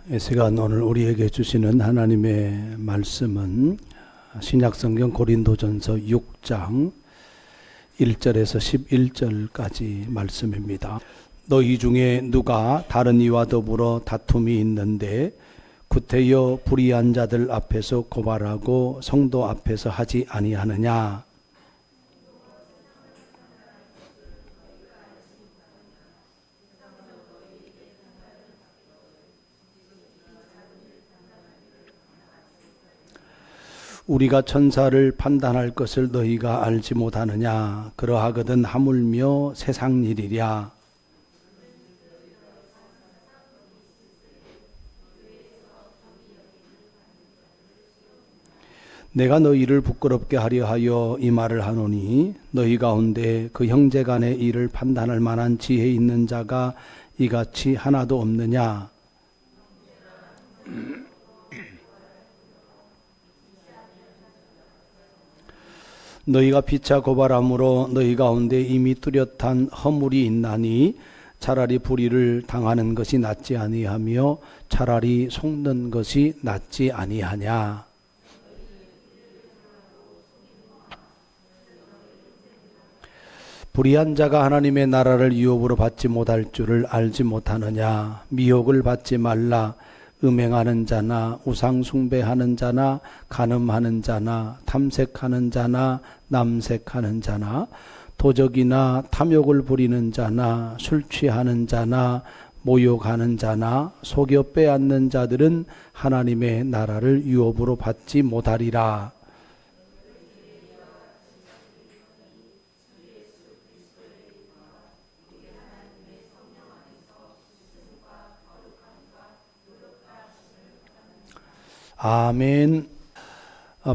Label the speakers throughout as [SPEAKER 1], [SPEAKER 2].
[SPEAKER 1] 이 시간 오늘 우리에게 주시는 하나님의 말씀은 신약성경 고린도전서 6장 1절에서 11절까지 말씀입니다. 너희 중에 누가 다른 이와 더불어 다툼이 있는데 구태여 불의한 자들 앞에서 고발하고 성도 앞에서 하지 아니하느냐. 우리가 천사를 판단할 것을 너희가 알지 못하느냐. 그러하거든 하물며 세상 일이랴. 내가 너희를 부끄럽게 하려 하여 이 말을 하노니 너희 가운데 그 형제 간의 일을 판단할 만한 지혜 있는 자가 이같이 하나도 없느냐. 너희가 피차 고발함으로 너희 가운데 이미 뚜렷한 허물이 있나니 차라리 불의를 당하는 것이 낫지 아니하며 차라리 속는 것이 낫지 아니하냐. 불의한 자가 하나님의 나라를 유업으로 받지 못할 줄을 알지 못하느냐. 미혹을 받지 말라. 음행하는 자나 우상 숭배하는 자나 간음하는 자나 탐색하는 자나 남색하는 자나 도적이나 탐욕을 부리는 자나 술 취하는 자나 모욕하는 자나 속여 빼앗는 자들은 하나님의 나라를 유업으로 받지 못하리라. 아멘.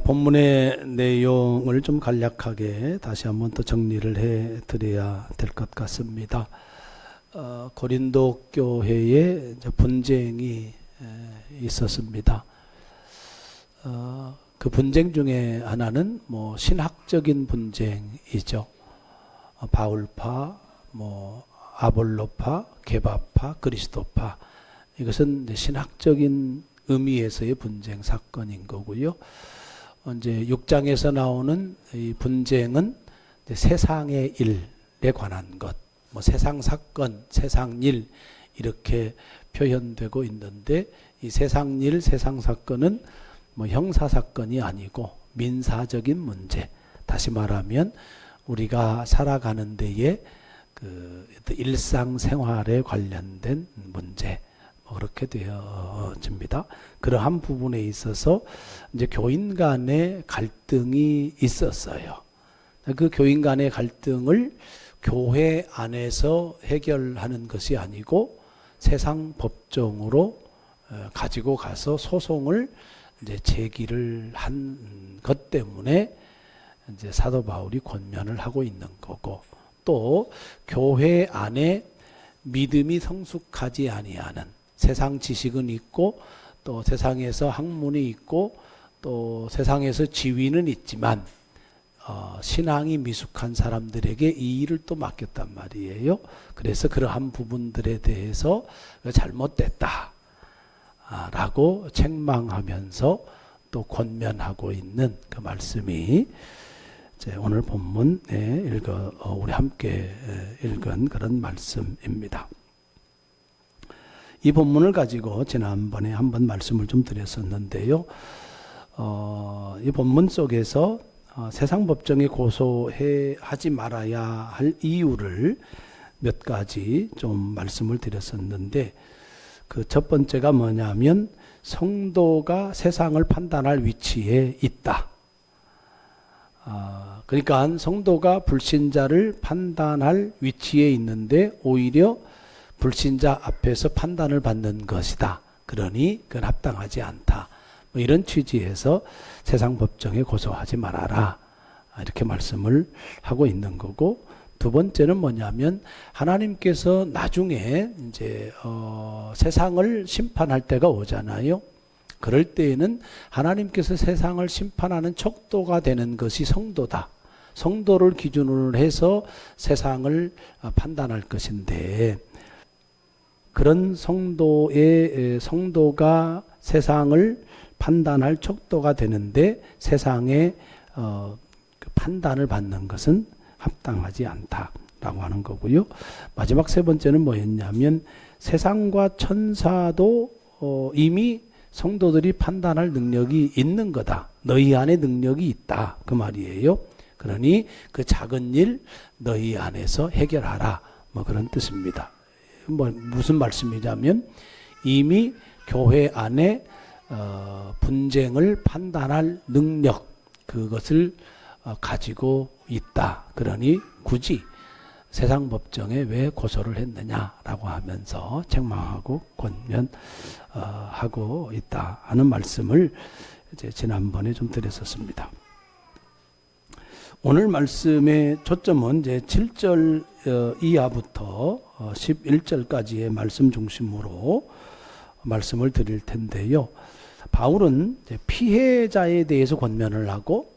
[SPEAKER 1] 본문의 내용을 좀 간략하게 다시 한번 또 정리를 해 드려야 될 것 같습니다. 고린도 교회에 분쟁이 있었습니다. 그 분쟁 중에 하나는 신학적인 분쟁이죠. 바울파, 아볼로파, 게바파, 그리스도파. 이것은 신학적인 의미에서의 분쟁 사건인 거고요. 이제 6장에서 나오는 이 분쟁은 세상의 일에 관한 것, 세상 사건, 세상 일 이렇게 표현되고 있는데 이 세상 일, 세상 사건은 형사 사건이 아니고 민사적인 문제. 다시 말하면 우리가 살아가는 데에 그 일상 생활에 관련된 문제. 그렇게 되어집니다. 그러한 부분에 있어서 이제 교인 간의 갈등이 있었어요. 그 교인 간의 갈등을 교회 안에서 해결하는 것이 아니고 세상 법정으로 가지고 가서 소송을 이제 제기를 한 것 때문에 이제 사도 바울이 권면을 하고 있는 거고, 또 교회 안에 믿음이 성숙하지 아니하는 세상 지식은 있고 또 세상에서 학문이 있고 또 세상에서 지위는 있지만 신앙이 미숙한 사람들에게 이 일을 또 맡겼단 말이에요. 그래서 그러한 부분들에 대해서 잘못됐다 라고 책망하면서 또 권면하고 있는 그 말씀이 이제 오늘 본문에 우리 함께 읽은 그런 말씀입니다. 이 본문을 가지고 지난번에 한번 말씀을 좀 드렸었는데요. 이 본문 속에서 세상 법정에 고소하지 말아야 할 이유를 몇 가지 좀 말씀을 드렸었는데, 그 첫 번째가 뭐냐면 성도가 세상을 판단할 위치에 있다. 그러니까 성도가 불신자를 판단할 위치에 있는데 오히려 불신자 앞에서 판단을 받는 것이다. 그러니 그건 합당하지 않다. 이런 취지에서 세상 법정에 고소하지 말아라. 이렇게 말씀을 하고 있는 거고, 두 번째는 뭐냐면 하나님께서 나중에 이제 세상을 심판할 때가 오잖아요. 그럴 때에는 하나님께서 세상을 심판하는 척도가 되는 것이 성도다. 성도를 기준으로 해서 세상을 판단할 것인데, 그런 성도가 세상을 판단할 척도가 되는데 세상의 그 판단을 받는 것은 합당하지 않다라고 하는 거고요. 마지막 세 번째는 뭐였냐면 세상과 천사도 이미 성도들이 판단할 능력이 있는 거다. 너희 안에 능력이 있다. 그 말이에요. 그러니 그 작은 일 너희 안에서 해결하라. 뭐 그런 뜻입니다. 뭐 무슨 말씀이냐면 이미 교회 안에 분쟁을 판단할 능력 그것을 가지고 있다. 그러니 굳이 세상 법정에 왜 고소를 했느냐라고 하면서 책망하고 권면하고 있다 하는 말씀을 이제 지난번에 좀 드렸었습니다. 오늘 말씀의 초점은 이제 7절 이하부터 11절까지의 말씀 중심으로 말씀을 드릴 텐데요. 바울은 이제 피해자에 대해서 권면을 하고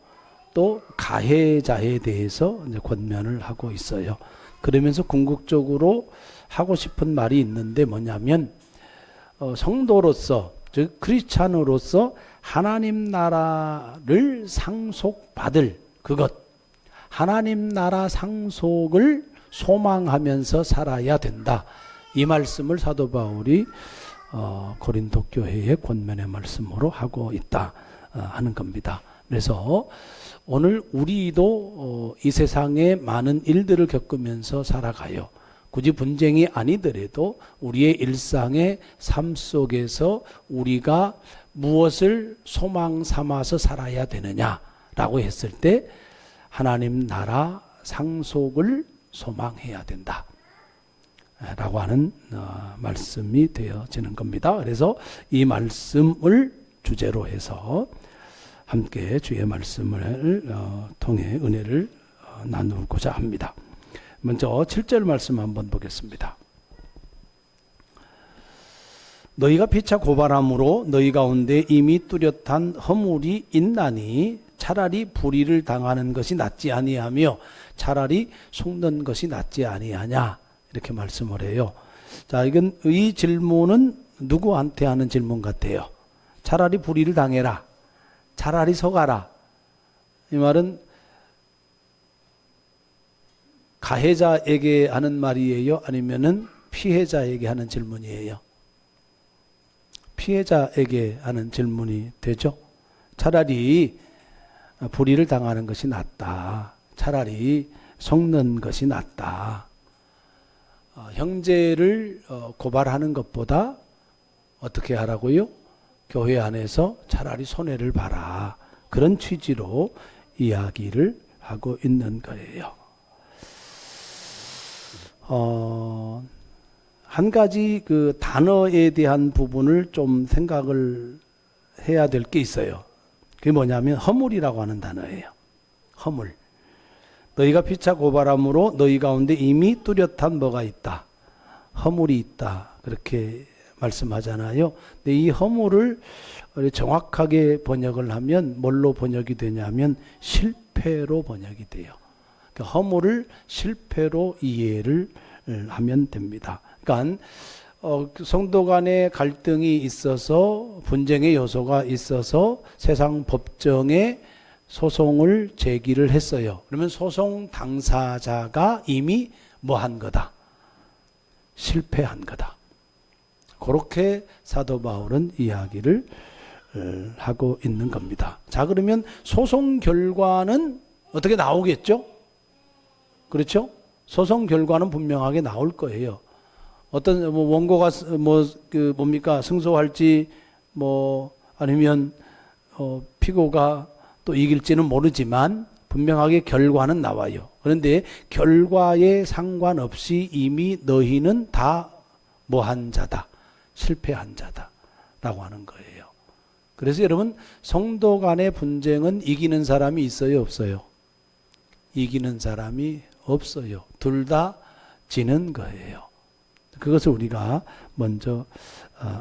[SPEAKER 1] 또 가해자에 대해서 이제 권면을 하고 있어요. 그러면서 궁극적으로 하고 싶은 말이 있는데 뭐냐면 성도로서 즉 크리스찬으로서 하나님 나라를 상속받을 그것 하나님 나라 상속을 소망하면서 살아야 된다. 이 말씀을 사도 바울이 고린도 교회의 권면의 말씀으로 하고 있다 하는 겁니다. 그래서 오늘 우리도 이 세상에 많은 일들을 겪으면서 살아가요. 굳이 분쟁이 아니더라도 우리의 일상의 삶 속에서 우리가 무엇을 소망 삼아서 살아야 되느냐라고 했을 때 하나님 나라 상속을 소망해야 된다 라고 하는 말씀이 되어지는 겁니다. 그래서 이 말씀을 주제로 해서 함께 주의 말씀을 통해 은혜를 나누고자 합니다. 먼저 7절 말씀 한번 보겠습니다. 너희가 피차 고발함으로 너희 가운데 이미 뚜렷한 허물이 있나니 차라리 불의를 당하는 것이 낫지 아니하며 차라리 속는 것이 낫지 아니하냐 이렇게 말씀을 해요. 자, 이 질문은 누구한테 하는 질문 같아요? 차라리 불의를 당해라. 차라리 속아라. 이 말은 가해자에게 하는 말이에요? 아니면은 피해자에게 하는 질문이에요? 피해자에게 하는 질문이 되죠? 차라리 불의를 당하는 것이 낫다. 차라리 속는 것이 낫다. 형제를 고발하는 것보다 어떻게 하라고요? 교회 안에서 차라리 손해를 봐라. 그런 취지로 이야기를 하고 있는 거예요. 한 가지 그 단어에 대한 부분을 좀 생각을 해야 될 게 있어요. 그게 뭐냐면 허물이라고 하는 단어예요. 허물. 너희가 피차 고발함으로 너희 가운데 이미 뚜렷한 뭐가 있다. 허물이 있다. 그렇게 말씀하잖아요. 근데 이 허물을 정확하게 번역을 하면 뭘로 번역이 되냐면 실패로 번역이 돼요. 그러니까 허물을 실패로 이해를 하면 됩니다. 그러니까 성도 간의 갈등이 있어서 분쟁의 요소가 있어서 세상 법정에 소송을 제기를 했어요. 그러면 소송 당사자가 이미 뭐 한 거다? 실패한 거다. 그렇게 사도 바울은 이야기를 하고 있는 겁니다. 자, 그러면 소송 결과는 어떻게 나오겠죠? 그렇죠? 소송 결과는 분명하게 나올 거예요. 어떤 원고가 뭡니까 승소할지 아니면 피고가 또 이길지는 모르지만 분명하게 결과는 나와요. 그런데 결과에 상관없이 이미 너희는 다 뭐한 자다, 실패한 자다라고 하는 거예요. 그래서 여러분 성도 간의 분쟁은 이기는 사람이 있어요, 없어요? 이기는 사람이 없어요. 둘 다 지는 거예요. 그것을 우리가 먼저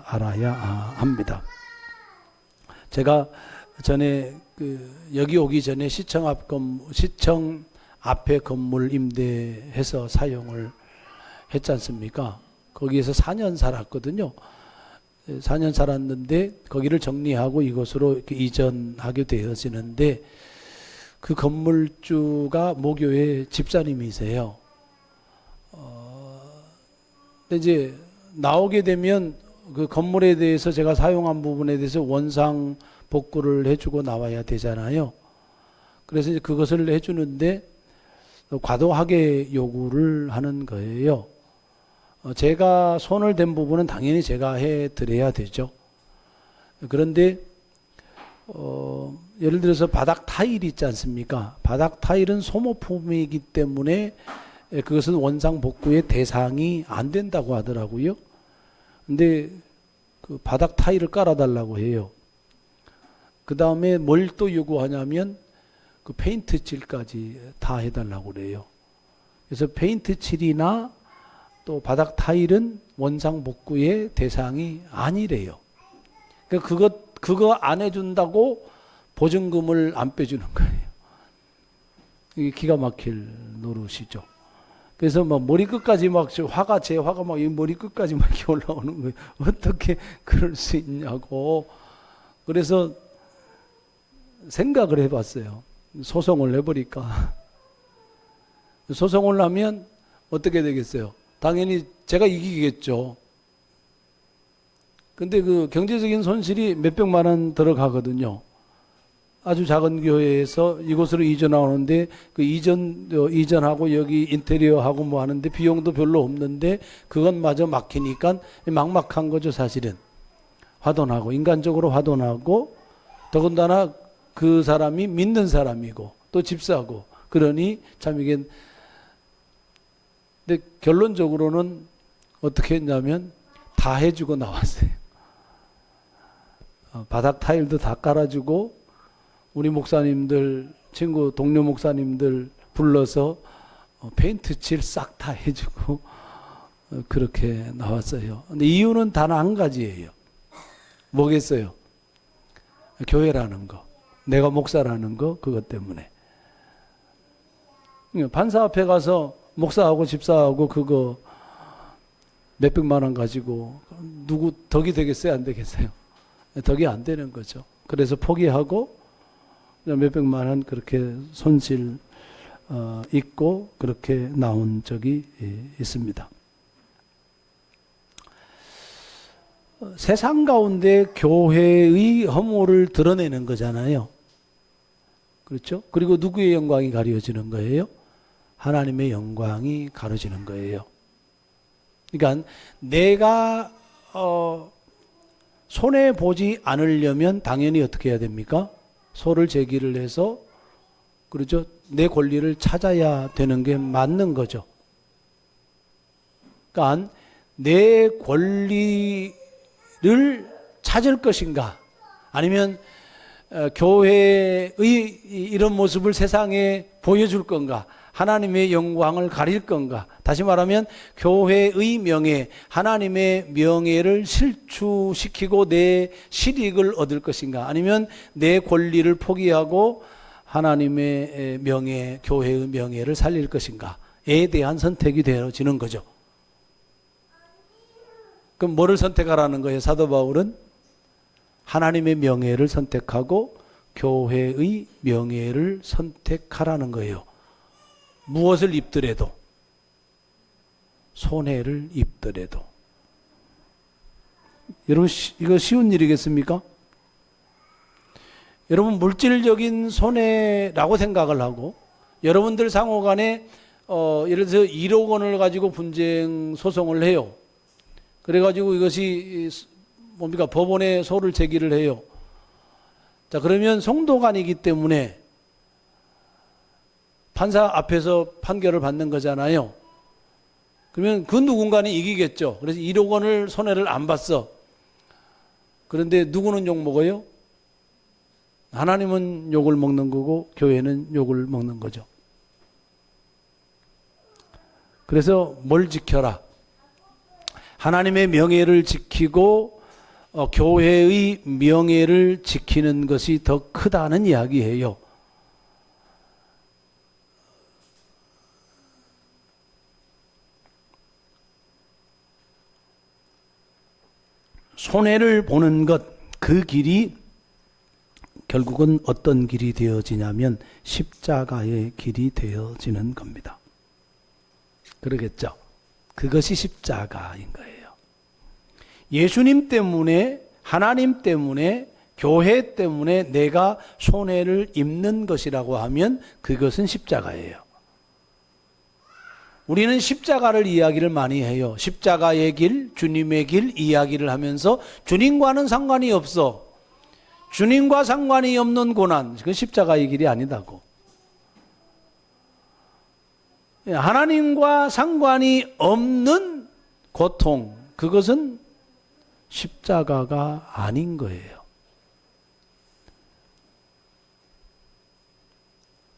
[SPEAKER 1] 알아야 합니다. 제가 전에 여기 오기 전에 시청 앞에 건물 임대해서 사용을 했지 않습니까? 거기에서 4년 살았거든요. 4년 살았는데 거기를 정리하고 이곳으로 이렇게 이전하게 되어지는데 그 건물주가 모교의 집사님이세요. 근데 이제 나오게 되면 그 건물에 대해서 제가 사용한 부분에 대해서 원상 복구를 해주고 나와야 되잖아요. 그래서 이제 그것을 해주는데 과도하게 요구를 하는 거예요. 제가 손을 댄 부분은 당연히 제가 해드려야 되죠. 그런데 예를 들어서 바닥 타일 있지 않습니까? 바닥 타일은 소모품이기 때문에 그것은 원상 복구의 대상이 안 된다고 하더라고요. 근데 그 바닥 타일을 깔아달라고 해요. 그 다음에 뭘 또 요구하냐면 그 페인트 칠까지 다 해달라고 그래요. 그래서 페인트 칠이나 또 바닥 타일은 원상 복구의 대상이 아니래요. 그러니까 그거 안 해준다고 보증금을 안 빼주는 거예요. 이게 기가 막힐 노릇이죠. 그래서 막 머리끝까지 막 제 화가 막 이 머리끝까지 막 이렇게 올라오는 거예요. 어떻게 그럴 수 있냐고. 그래서 생각을 해봤어요. 소송을 해버릴까. 소송을 하면 어떻게 되겠어요? 당연히 제가 이기겠죠. 근데 그 경제적인 손실이 몇백만 원 들어가거든요. 아주 작은 교회에서 이곳으로 이전하는데 그 이전하고 여기 인테리어하고 뭐 하는데 비용도 별로 없는데 그것마저 막히니까 막막한 거죠, 사실은. 화돈하고 인간적으로 화돈하고 더군다나 그 사람이 믿는 사람이고 또 집사고 그러니 참 이게. 근데 결론적으로는 어떻게 했냐면 다 해주고 나왔어요. 바닥 타일도 다 깔아주고 우리 목사님들 친구 동료 목사님들 불러서 페인트 칠 싹 다 해주고 그렇게 나왔어요. 근데 이유는 단 한 가지예요. 뭐겠어요? 교회라는 거, 내가 목사라는 거, 그것 때문에. 판사 앞에 가서 목사하고 집사하고 그거 몇백만 원 가지고 누구 덕이 되겠어요? 안 되겠어요? 덕이 안 되는 거죠. 그래서 포기하고 몇백만 원 그렇게 손실 있고 그렇게 나온 적이 있습니다. 세상 가운데 교회의 허물을 드러내는 거잖아요. 그렇죠? 그리고 누구의 영광이 가려지는 거예요? 하나님의 영광이 가려지는 거예요. 그러니까 내가 손해 보지 않으려면 당연히 어떻게 해야 됩니까? 소를 제기를 해서 그렇죠? 내 권리를 찾아야 되는 게 맞는 거죠. 그러니까 내 권리를 찾을 것인가? 아니면 교회의 이런 모습을 세상에 보여줄 건가? 하나님의 영광을 가릴 건가? 다시 말하면 교회의 명예, 하나님의 명예를 실추시키고 내 실익을 얻을 것인가? 아니면 내 권리를 포기하고 하나님의 명예, 교회의 명예를 살릴 것인가에 대한 선택이 되어지는 거죠. 그럼 뭐를 선택하라는 거예요? 사도 바울은 하나님의 명예를 선택하고 교회의 명예를 선택하라는 거예요. 무엇을 입더라도, 손해를 입더라도. 여러분, 이거 쉬운 일이겠습니까? 여러분, 물질적인 손해라고 생각을 하고 여러분들 상호 간에 예를 들어서 1억 원을 가지고 분쟁 소송을 해요. 그래가지고 이것이 뭡니까? 법원에 소를 제기를 해요. 자, 그러면 성도간이기 때문에 판사 앞에서 판결을 받는 거잖아요. 그러면 그 누군가는 이기겠죠. 그래서 1억 원을 손해를 안 봤어. 그런데 누구는 욕 먹어요? 하나님은 욕을 먹는 거고 교회는 욕을 먹는 거죠. 그래서 뭘 지켜라? 하나님의 명예를 지키고 교회의 명예를 지키는 것이 더 크다는 이야기예요. 손해를 보는 것, 그 길이 결국은 어떤 길이 되어지냐면 십자가의 길이 되어지는 겁니다. 그러겠죠? 그것이 십자가인 거예요. 예수님 때문에, 하나님 때문에, 교회 때문에 내가 손해를 입는 것이라고 하면 그것은 십자가예요. 우리는 십자가를 이야기를 많이 해요. 십자가의 길, 주님의 길 이야기를 하면서 주님과는 상관이 없어. 주님과 상관이 없는 고난, 그건 십자가의 길이 아니다고. 하나님과 상관이 없는 고통, 그것은 십자가가 아닌 거예요.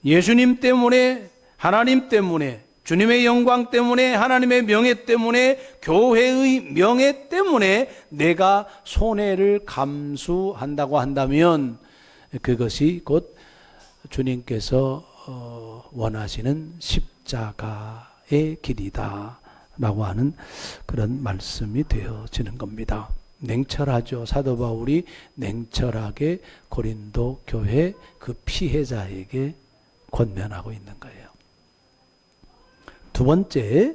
[SPEAKER 1] 예수님 때문에, 하나님 때문에, 주님의 영광 때문에, 하나님의 명예 때문에, 교회의 명예 때문에 내가 손해를 감수한다고 한다면 그것이 곧 주님께서 원하시는 십자가의 길이다 라고 하는 그런 말씀이 되어지는 겁니다. 냉철하죠. 사도 바울이 냉철하게 고린도 교회 그 피해자에게 권면하고 있는 거예요. 두 번째,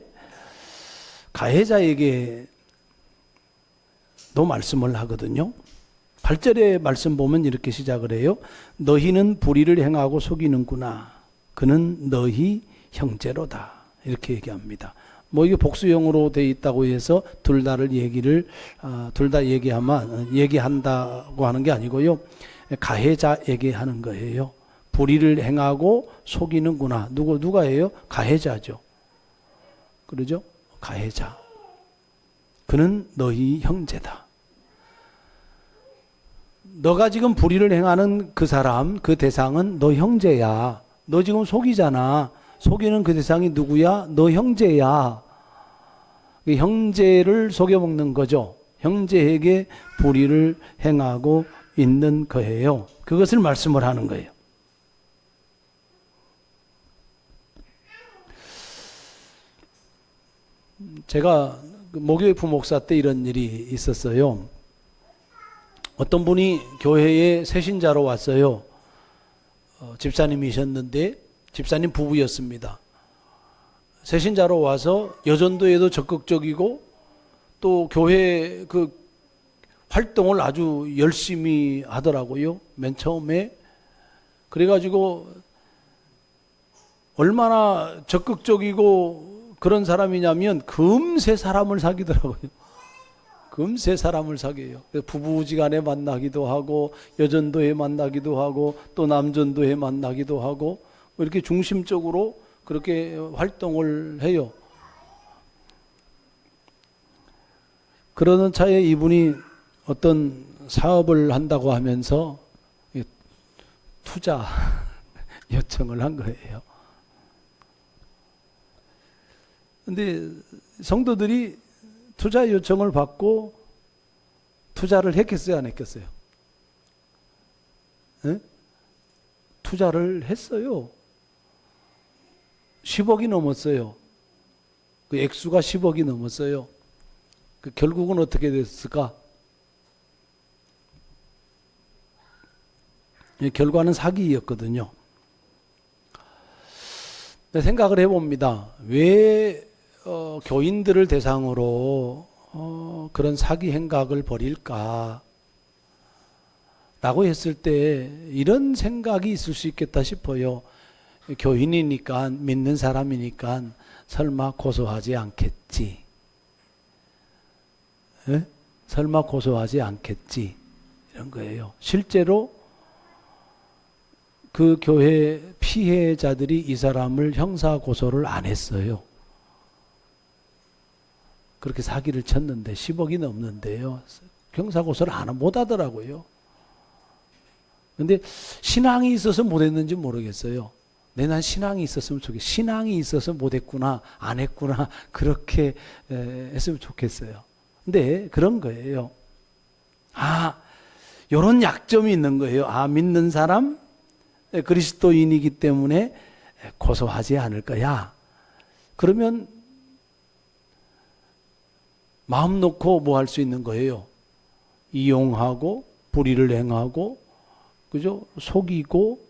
[SPEAKER 1] 가해자에게도 말씀을 하거든요. 8절의 말씀 보면 이렇게 시작을 해요. 너희는 불의를 행하고 속이는구나. 그는 너희 형제로다. 이렇게 얘기합니다. 뭐 이게 복수형으로 되어 있다고 해서 둘 다를 얘기를 둘 다 얘기한다고 하는 게 아니고요. 가해자에게 하는 거예요. 불의를 행하고 속이는구나. 누가예요? 가해자죠. 그러죠? 가해자. 그는 너희 형제다. 너가 지금 불의를 행하는 그 사람, 그 대상은 너 형제야. 너 지금 속이잖아. 속이는 그 대상이 누구야? 너 형제야. 형제를 속여먹는 거죠. 형제에게 불의를 행하고 있는 거예요. 그것을 말씀을 하는 거예요. 제가 목요일 부목사 때 이런 일이 있었어요. 어떤 분이 교회에 새신자로 왔어요. 집사님이셨는데 집사님 부부였습니다. 새신자로 와서 여전도에도 적극적이고 또 교회 그 활동을 아주 열심히 하더라고요. 맨 처음에. 그래가지고 얼마나 적극적이고 그런 사람이냐면 금세 사람을 사귀더라고요. 금세 사람을 사귀어요. 부부지간에 만나기도 하고 여전도에 만나기도 하고 또 남전도에 만나기도 하고 이렇게 중심적으로 그렇게 활동을 해요. 그러는 차에 이분이 어떤 사업을 한다고 하면서 투자 요청을 한 거예요. 근데 성도들이 투자 요청을 받고 투자를 했겠어요, 안 했겠어요? 네? 투자를 했어요. 10억이 넘었어요. 그 액수가 10억이 넘었어요. 그 결국은 어떻게 됐을까? 결과는 사기였거든요. 생각을 해봅니다. 왜 교인들을 대상으로 그런 사기 행각을 벌일까? 라고 했을 때 이런 생각이 있을 수 있겠다 싶어요. 교인이니까, 믿는 사람이니까 설마 고소하지 않겠지. 에? 설마 고소하지 않겠지. 이런 거예요. 실제로 그 교회 피해자들이 이 사람을 형사 고소를 안 했어요. 그렇게 사기를 쳤는데 10억이 넘는데요. 형사 고소를 못 하더라고요. 근데 신앙이 있어서 못 했는지 모르겠어요. 난 신앙이 있었으면 좋겠어요. 신앙이 있어서 못 했구나, 안 했구나, 그렇게 했으면 좋겠어요. 근데 그런 거예요. 요런 약점이 있는 거예요. 믿는 사람, 그리스도인이기 때문에 고소하지 않을 거야. 그러면 마음 놓고 뭐 할 수 있는 거예요? 이용하고 불의를 행하고 그죠? 속이고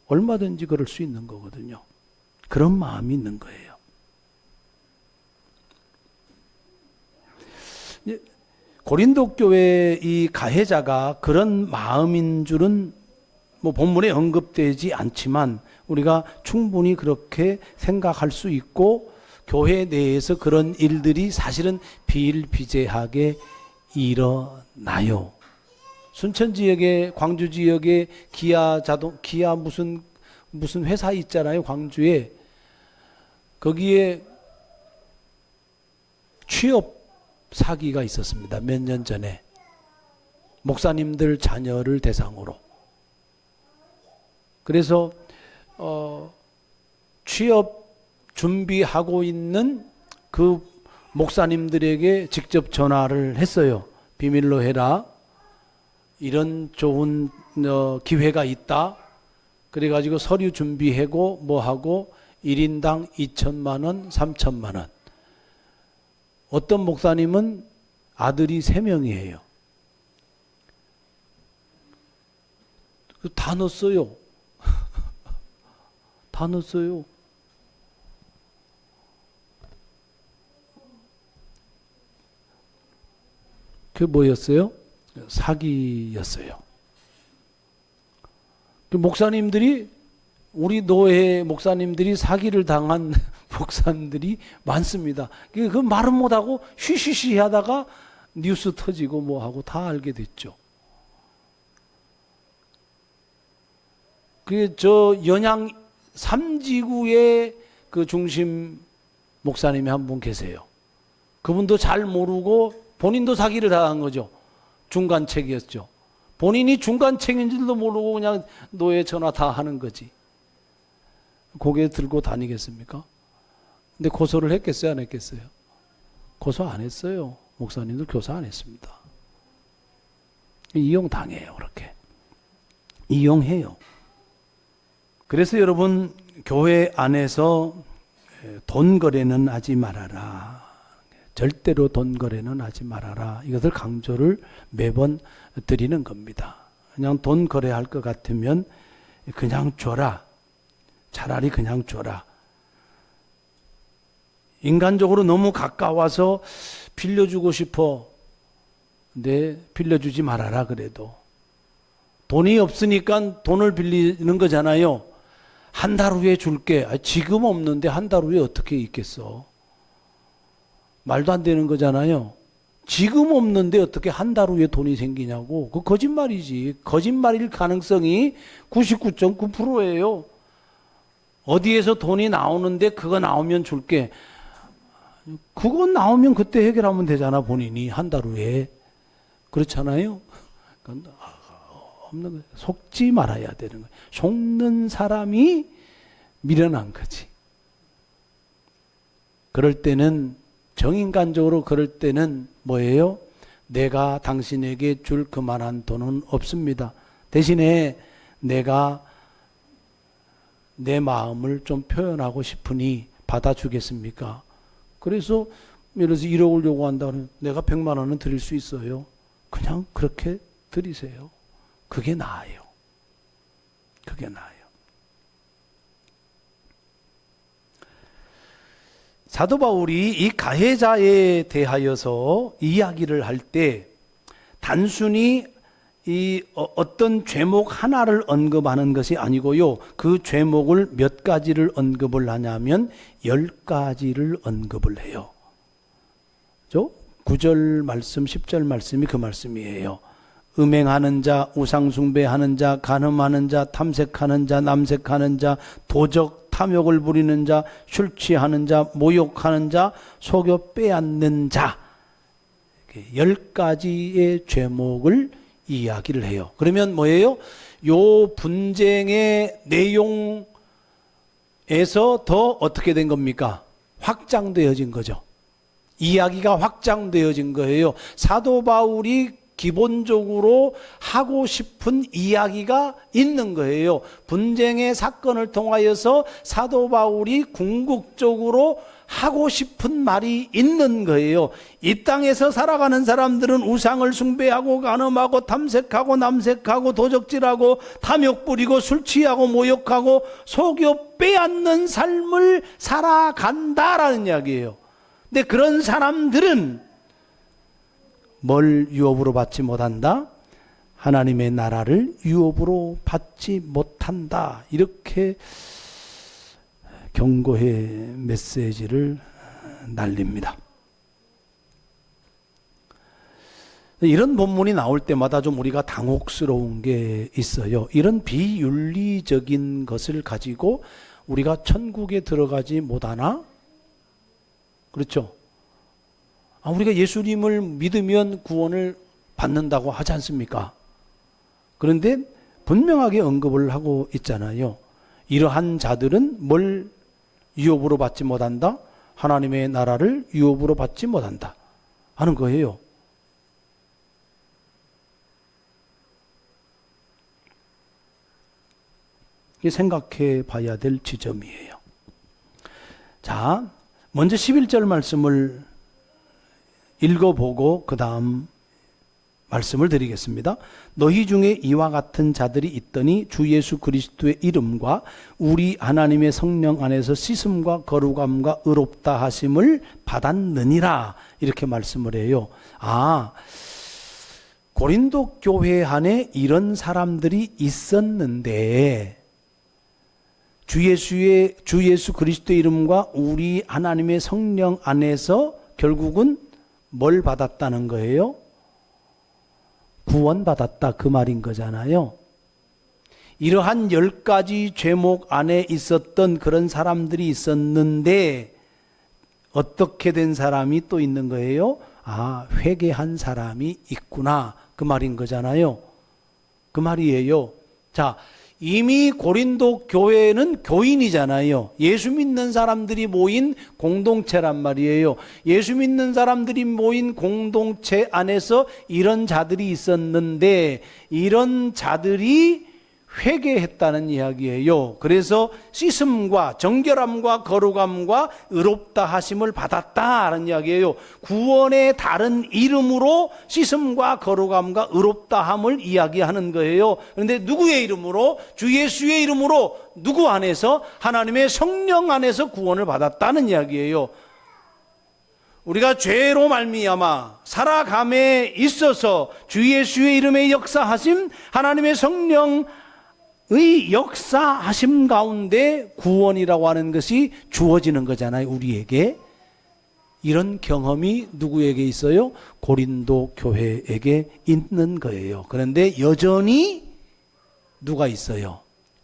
[SPEAKER 1] 얼마든지 그럴 수 있는 거거든요. 그런 마음이 있는 거예요. 고린도 교회 이 가해자가 그런 마음인 줄은 뭐 본문에 언급되지 않지만 우리가 충분히 그렇게 생각할 수 있고 교회 내에서 그런 일들이 사실은 비일비재하게 일어나요. 순천 지역에 광주 지역에 기아 무슨 회사 있잖아요. 광주에 거기에 취업 사기가 있었습니다. 몇 년 전에 목사님들 자녀를 대상으로. 그래서 취업 준비하고 있는 그 목사님들에게 직접 전화를 했어요. 비밀로 해라. 이런 좋은 기회가 있다. 그래가지고 서류 준비하고 뭐하고 1인당 2천만 원, 3천만 원. 어떤 목사님은 아들이 3명이에요. 다 넣었어요. 다 넣었어요. 그게 뭐였어요? 사기였어요. 그 목사님들이 우리 노예 목사님들이 사기를 당한 목사님들이 많습니다. 그 말은 못하고 쉬쉬쉬 하다가 뉴스 터지고 뭐하고 다 알게 됐죠. 그게 저 연양 3지구의 그 중심 목사님이 한 분 계세요. 그분도 잘 모르고 본인도 사기를 당한 거죠. 중간책이었죠. 본인이 중간책인 줄도 모르고 그냥 노예 전화 다 하는 거지. 고개 들고 다니겠습니까? 근데 고소를 했겠어요? 안 했겠어요? 고소 안 했어요. 목사님들 교사 안 했습니다. 이용당해요. 그렇게. 이용해요. 그래서 여러분 교회 안에서 돈 거래는 하지 말아라. 절대로 돈 거래는 하지 말아라. 이것을 강조를 매번 드리는 겁니다. 그냥 돈 거래할 것 같으면 그냥 줘라. 차라리 그냥 줘라. 인간적으로 너무 가까워서 빌려주고 싶어. 근데 빌려주지 말아라 그래도. 돈이 없으니까 돈을 빌리는 거잖아요. 한 달 후에 줄게. 지금 없는데 한 달 후에 어떻게 있겠어. 말도 안 되는 거잖아요. 지금 없는데 어떻게 한 달 후에 돈이 생기냐고. 그 거짓말이지. 거짓말일 가능성이 99.9%예요. 어디에서 돈이 나오는데 그거 나오면 줄게. 그거 나오면 그때 해결하면 되잖아. 본인이 한 달 후에. 그렇잖아요. 없는 거예요. 속지 말아야 되는 거예요. 속는 사람이 미련한 거지. 그럴 때는 정인간적으로 그럴 때는 뭐예요? 내가 당신에게 줄 그만한 돈은 없습니다. 대신에 내가 내 마음을 좀 표현하고 싶으니 받아주겠습니까? 그래서 예를 들어서 1억을 요구한다 그러면 내가 100만 원은 드릴 수 있어요. 그냥 그렇게 드리세요. 그게 나아요. 그게 나아요. 사도 바울이 이 가해자에 대하여서 이야기를 할 때 단순히 이 어떤 죄목 하나를 언급하는 것이 아니고요. 그 죄목을 몇 가지를 언급을 하냐면 10가지를 언급을 해요. 9절 말씀, 10절 말씀이 그 말씀이에요. 음행하는 자, 우상숭배하는 자, 간음하는 자, 탐색하는 자, 남색하는 자, 도적, 탐욕을 부리는 자, 술 취하는 자, 모욕하는 자, 속여 빼앗는 자. 10가지의 죄목을 이야기를 해요. 그러면 뭐예요? 요 분쟁의 내용에서 더 어떻게 된 겁니까? 확장되어진 거죠. 이야기가 확장되어진 거예요. 사도 바울이 기본적으로 하고 싶은 이야기가 있는 거예요. 분쟁의 사건을 통하여서 사도 바울이 궁극적으로 하고 싶은 말이 있는 거예요. 이 땅에서 살아가는 사람들은 우상을 숭배하고 간음하고 탐색하고 남색하고 도적질하고 탐욕 부리고 술 취하고 모욕하고 속여 빼앗는 삶을 살아간다라는 이야기예요. 근데 그런 사람들은 뭘 유업으로 받지 못한다? 하나님의 나라를 유업으로 받지 못한다. 이렇게 경고의 메시지를 날립니다. 이런 본문이 나올 때마다 좀 우리가 당혹스러운 게 있어요. 이런 비윤리적인 것을 가지고 우리가 천국에 들어가지 못하나? 그렇죠? 우리가 예수님을 믿으면 구원을 받는다고 하지 않습니까? 그런데 분명하게 언급을 하고 있잖아요. 이러한 자들은 뭘 유업으로 받지 못한다? 하나님의 나라를 유업으로 받지 못한다 하는 거예요. 이게 생각해 봐야 될 지점이에요. 자, 먼저 11절 말씀을 읽어보고 그 다음 말씀을 드리겠습니다. 너희 중에 이와 같은 자들이 있더니 주 예수 그리스도의 이름과 우리 하나님의 성령 안에서 씻음과 거룩함과 의롭다 하심을 받았느니라. 이렇게 말씀을 해요. 고린도 교회 안에 이런 사람들이 있었는데 주 예수 그리스도의 이름과 우리 하나님의 성령 안에서 결국은 뭘 받았다는 거예요? 구원받았다 그 말인 거잖아요. 이러한 10가지 죄목 안에 있었던 그런 사람들이 있었는데 어떻게 된 사람이 또 있는 거예요? 회개한 사람이 있구나 그 말인 거잖아요. 그 말이에요. 자, 이미 고린도 교회는 교인이잖아요. 예수 믿는 사람들이 모인 공동체란 말이에요. 예수 믿는 사람들이 모인 공동체 안에서 이런 자들이 있었는데 이런 자들이 회개했다는 이야기예요. 그래서 씻음과 정결함과 거룩함과 의롭다 하심을 받았다는 이야기예요. 구원의 다른 이름으로 씻음과 거룩함과 의롭다 함을 이야기하는 거예요. 그런데 누구의 이름으로? 주 예수의 이름으로 누구 안에서? 하나님의 성령 안에서 구원을 받았다는 이야기예요. 우리가 죄로 말미암아 살아감에 있어서 주 예수의 이름의 역사하심, 하나님의 성령 의 역사하심 가운데 구원이라고 하는 것이 주어지는 거잖아요. 우리에게. 이런 경험이 누구에게 있어요? 고린도 교회에게 있는 거예요. 그런데 여전히 누가 있어요?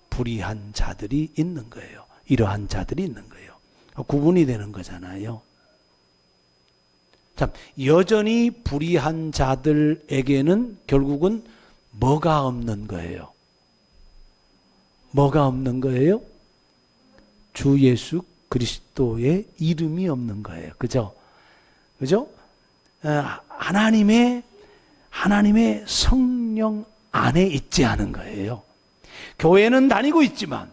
[SPEAKER 1] 불의한 자들이 있는 거예요. 이러한 자들이 있는 거예요. 구분이 되는 거잖아요. 참, 여전히 불의한 자들에게는 결국은 뭐가 없는 거예요? 뭐가 없는 거예요? 주 예수 그리스도의 이름이 없는 거예요. 그죠? 그죠? 하나님의 성령 안에 있지 않은 거예요. 교회는 다니고 있지만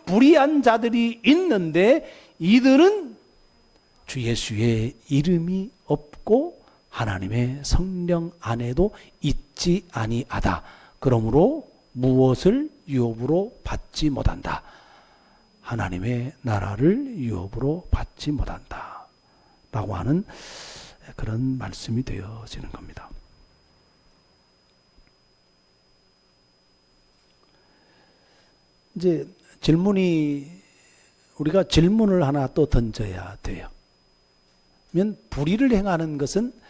[SPEAKER 1] 불의한 자들이 있는데 이들은 주 예수의 이름이 없고 하나님의 성령 안에도 있지 아니하다. 그러므로 무엇을 유업으로 받지 못한다. 하나님의 나라를 유업으로 받지 못한다. 라고 하는 그런 말씀이 되어지는 겁니다. 이제 우리가 질문을 하나 또 던져야 돼요. 불의를 행하는 것은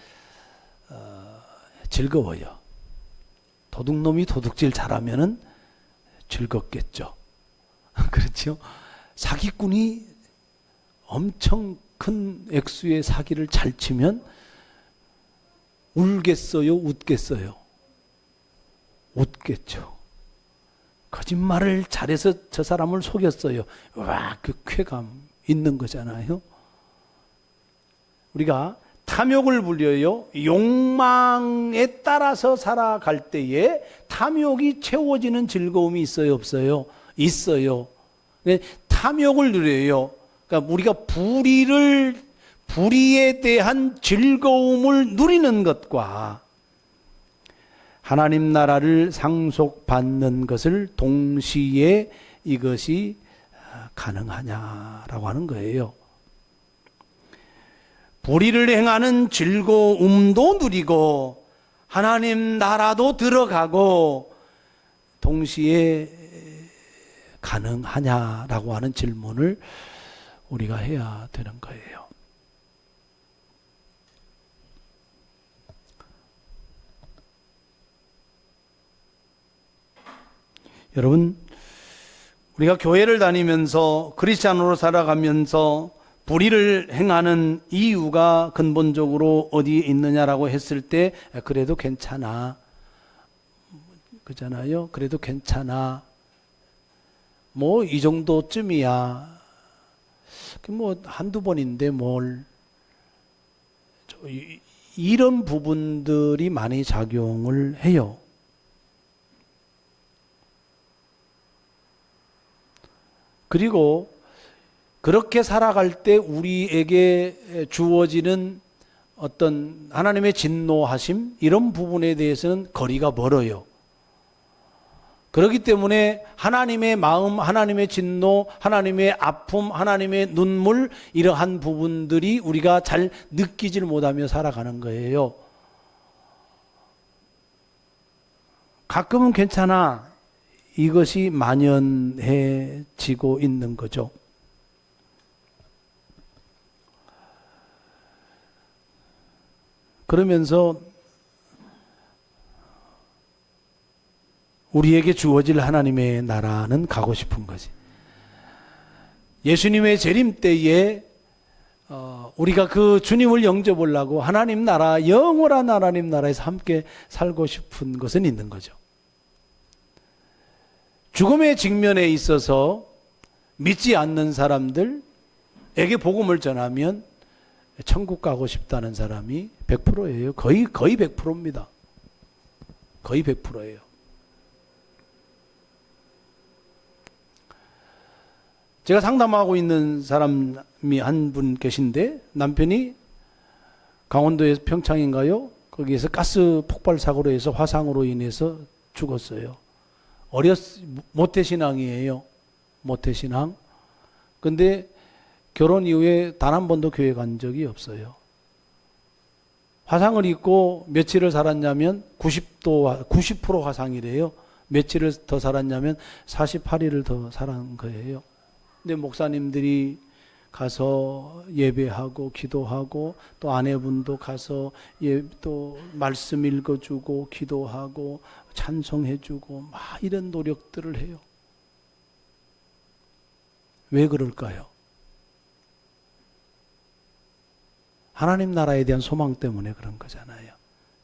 [SPEAKER 1] 즐거워요. 도둑놈이 도둑질 잘하면은 즐겁겠죠. 그렇죠? 사기꾼이 엄청 큰 액수의 사기를 잘 치면 울겠어요? 웃겠어요? 웃겠죠. 거짓말을 잘해서 저 사람을 속였어요. 와, 그 쾌감 있는 거잖아요. 우리가 탐욕을 불려요. 욕망에 따라서 살아갈 때에 탐욕이 채워지는 즐거움이 있어요, 없어요? 있어요. 탐욕을 누려요. 그러니까 우리가 불의에 대한 즐거움을 누리는 것과 하나님 나라를 상속받는 것을 동시에 이것이 가능하냐라고 하는 거예요. 불의를 행하는 즐거움도 누리고 하나님 나라도 들어가고 동시에 가능하냐라고 하는 질문을 우리가 해야 되는 거예요. 여러분, 우리가 교회를 다니면서 크리스찬으로 살아가면서 불의를 행하는 이유가 근본적으로 어디에 있느냐라고 했을 때 그래도 괜찮아. 그잖아요. 그래도 괜찮아. 뭐 이 정도쯤이야. 뭐 한두 번인데 뭘. 이런 부분들이 많이 작용을 해요. 그리고 그렇게 살아갈 때 우리에게 주어지는 어떤 하나님의 진노하심 이런 부분에 대해서는 거리가 멀어요. 그렇기 때문에 하나님의 마음, 하나님의 진노, 하나님의 아픔, 하나님의 눈물 이러한 부분들이 우리가 잘 느끼질 못하며 살아가는 거예요. 가끔은 괜찮아. 이것이 만연해지고 있는 거죠. 그러면서 우리에게 주어질 하나님의 나라는 가고 싶은 거지. 예수님의 재림 때에 우리가 그 주님을 영접하려고 하나님 나라, 영원한 하나님 나라에서 함께 살고 싶은 것은 있는 거죠. 죽음의 직면에 있어서 믿지 않는 사람들에게 복음을 전하면 천국 가고 싶다는 사람이 100%예요. 거의 100%입니다. 거의 100%예요. 제가 상담하고 있는 사람이 한 분 계신데 남편이 강원도에서 평창인가요? 거기에서 가스 폭발 사고로 해서 화상으로 인해서 죽었어요. 모태신앙이에요. 모태신앙. 근데 결혼 이후에 단 한 번도 교회 간 적이 없어요. 화상을 입고 며칠을 살았냐면 90% 화상이래요. 며칠을 더 살았냐면 48일을 더 살은 거예요. 근데 목사님들이 가서 예배하고 기도하고 또 아내분도 가서 또 말씀 읽어주고 기도하고 찬송해주고 막 이런 노력들을 해요. 왜 그럴까요? 하나님 나라에 대한 소망 때문에 그런 거잖아요.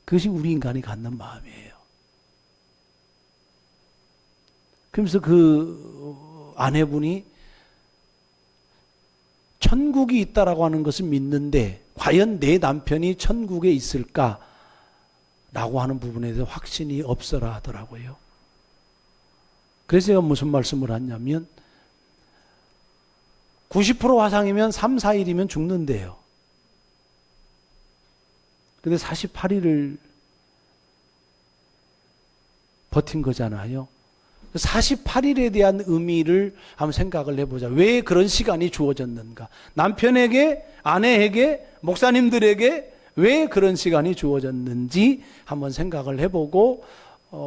[SPEAKER 1] 그것이 우리 인간이 갖는 마음이에요. 그러면서 그 아내분이 천국이 있다라고 하는 것을 믿는데 과연 내 남편이 천국에 있을까? 라고 하는 부분에 대해서 확신이 없어라 하더라고요. 그래서 제가 무슨 말씀을 하냐면 90% 화상이면 3, 4일이면 죽는데요. 근데 48일을 버틴 거잖아요. 48일에 대한 의미를 한번 생각을 해보자. 왜 그런 시간이 주어졌는가? 남편에게, 아내에게, 목사님들에게 왜 그런 시간이 주어졌는지 한번 생각을 해보고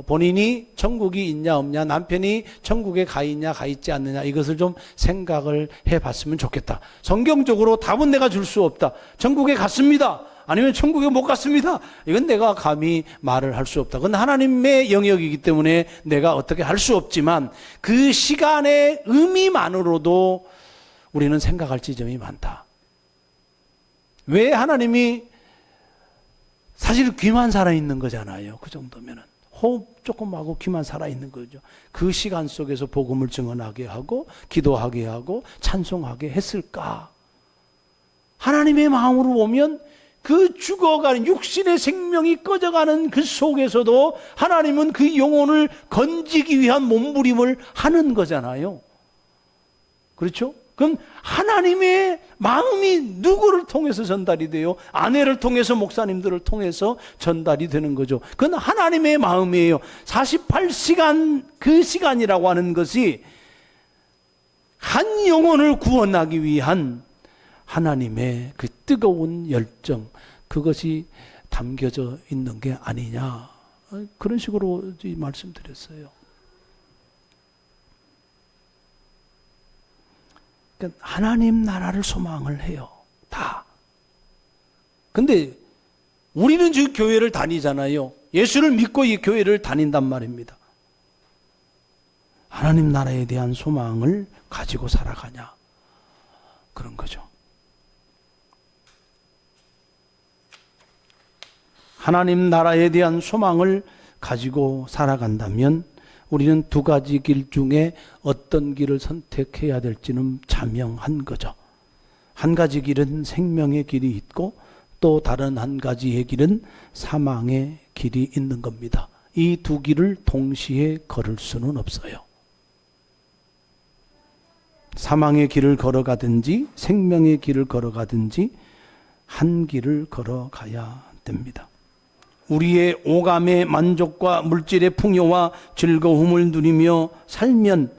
[SPEAKER 1] 본인이 천국이 있냐 없냐, 남편이 천국에 가 있냐 가 있지 않느냐 이것을 좀 생각을 해봤으면 좋겠다. 성경적으로 답은 내가 줄 수 없다. 천국에 갔습니다. 아니면 천국에 못 갔습니다. 이건 내가 감히 말을 할 수 없다. 그건 하나님의 영역이기 때문에 내가 어떻게 할 수 없지만 그 시간의 의미만으로도 우리는 생각할 지점이 많다. 왜 하나님이 사실 귀만 살아있는 거잖아요. 그 정도면은. 호흡 조금 하고 귀만 살아있는 거죠. 그 시간 속에서 복음을 증언하게 하고 기도하게 하고 찬송하게 했을까? 하나님의 마음으로 보면 그 죽어가는 육신의 생명이 꺼져가는 그 속에서도 하나님은 그 영혼을 건지기 위한 몸부림을 하는 거잖아요. 그렇죠? 그럼 하나님의 마음이 누구를 통해서 전달이 돼요? 아내를 통해서, 목사님들을 통해서 전달이 되는 거죠. 그건 하나님의 마음이에요. 48시간 그 시간이라고 하는 것이 한 영혼을 구원하기 위한 하나님의 그 뜨거운 열정, 그것이 담겨져 있는 게 아니냐, 그런 식으로 말씀드렸어요. 그러니까 하나님 나라를 소망을 해요, 다. 근데 우리는 지금 교회를 다니잖아요. 예수를 믿고 이 교회를 다닌단 말입니다. 하나님 나라에 대한 소망을 가지고 살아가냐, 그런 거죠. 하나님 나라에 대한 소망을 가지고 살아간다면 우리는 두 가지 길 중에 어떤 길을 선택해야 될지는 자명한 거죠. 한 가지 길은 생명의 길이 있고 또 다른 한 가지의 길은 사망의 길이 있는 겁니다. 이 두 길을 동시에 걸을 수는 없어요. 사망의 길을 걸어가든지 생명의 길을 걸어가든지 한 길을 걸어가야 됩니다. 우리의 오감의 만족과 물질의 풍요와 즐거움을 누리며 살면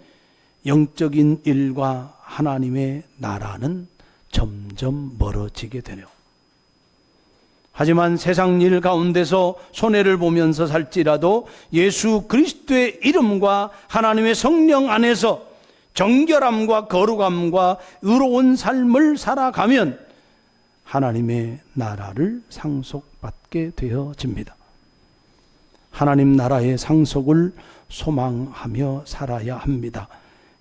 [SPEAKER 1] 영적인 일과 하나님의 나라는 점점 멀어지게 되네요. 하지만 세상 일 가운데서 손해를 보면서 살지라도 예수 그리스도의 이름과 하나님의 성령 안에서 정결함과 거룩함과 의로운 삶을 살아가면 하나님의 나라를 상속받게 되어집니다. 하나님 나라의 상속을 소망하며 살아야 합니다.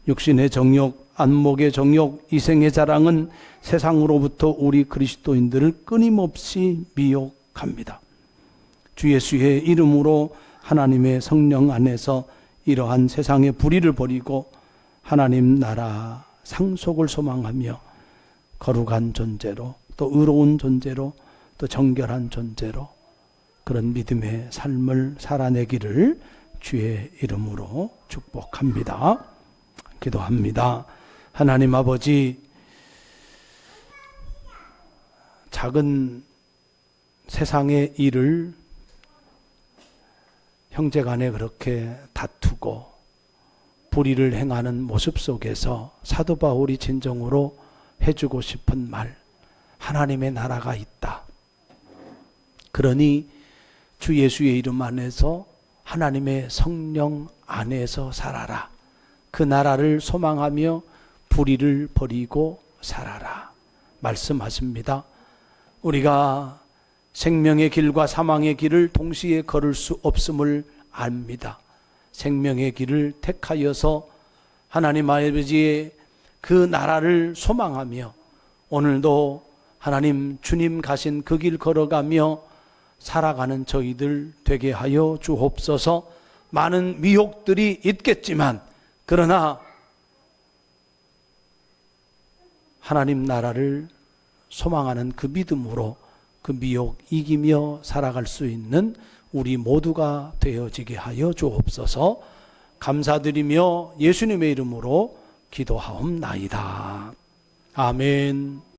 [SPEAKER 1] 육신의 정욕, 안목의 정욕, 이생의 자랑은 세상으로부터 우리 그리스도인들을 끊임없이 미혹합니다. 주 예수의 이름으로 하나님의 성령 안에서 이러한 세상의 불의를 버리고 하나님 나라 상속을 소망하며 거룩한 존재로, 또 의로운 존재로, 또 정결한 존재로 그런 믿음의 삶을 살아내기를 주의 이름으로 축복합니다. 기도합니다. 하나님 아버지, 작은 세상의 일을 형제간에 그렇게 다투고 불의를 행하는 모습 속에서 사도 바울이 진정으로 해주고 싶은 말, 하나님의 나라가 있다. 그러니 주 예수의 이름 안에서 하나님의 성령 안에서 살아라. 그 나라를 소망하며 불의를 버리고 살아라 말씀하십니다. 우리가 생명의 길과 사망의 길을 동시에 걸을 수 없음을 압니다. 생명의 길을 택하여서 하나님 아버지의 그 나라를 소망하며 오늘도 하나님 주님 가신 그 길 걸어가며 살아가는 저희들 되게 하여 주옵소서. 많은 미혹들이 있겠지만 그러나 하나님 나라를 소망하는 그 믿음으로 그 미혹 이기며 살아갈 수 있는 우리 모두가 되어지게 하여 주옵소서. 감사드리며 예수님의 이름으로 기도하옵나이다. 아멘.